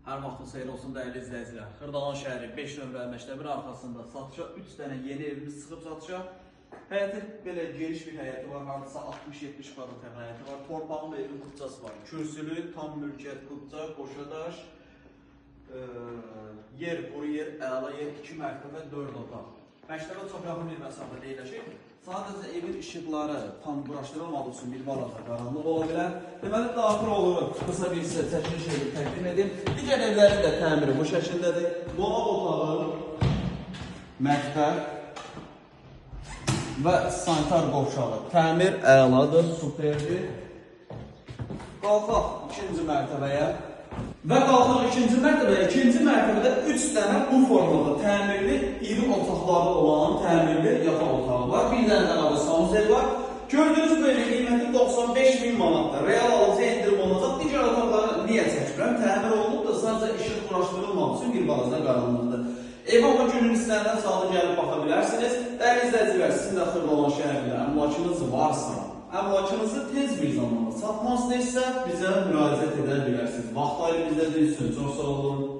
Hər vaxtın xeyir olsun dəyərli izləyicilər. Xırdalan şəhəri 5 nömrəli məktəbin arxasında satışa 3 dənə yeni evimiz çıxıb satışa. Həyəti belə geniş bir həyəti var, hardasa 60-70 kvadrat həyəti var. Torpağın və evin kupçası var. Kürsülü, tam mülkiyyət kupça, qoşadaş, yer, quru yer, əla yer, 2 mərtəbə, 4 otaq. Məktəbə çox yaxın bir məsafədə yerləşir. Sadəcə evin işıqları tam quraşdırılmadığı üçün bir balaca qaranlıq ola bilər. Deməli, daxil olur, qısa bir sizə çəkiliş edib təqdim edim. Digər evlərin də təmiri bu şəkildədir. Qonaq otağı, məktəb və sanitar qovşağı. Təmir əladır, superdir. Qalxaq ikinci mərtəbəyə. Və qalxaq ikinci mərtəbəyə. İkinci mərtəbədə 3 dənə bu formada təmirli, iri otaqları olan təmirli yataq otağı var. Bir dənə də sanuzel var. Gördüyünüz böyle qiyməti 95.000 manatdır. Real alıcı endirim olacaq. Digər otaqları niyə çəkirəm? Təmir olunub da sadəcə işıq quraşdırılmaq üçün bir balaca qaranlıqdır. Ev amma günün istənilən saatı gəlib baxa bilərsiniz. Dəyərli izləyicilər, sizin də Xırdalan şəhərində əmlakınız varsa, əmlakınızı tez bir zamanda satmazsa bizə müraciət edə bilərsiniz. Vaxt ayırıb izlədiyiniz üçün çox sağ olun.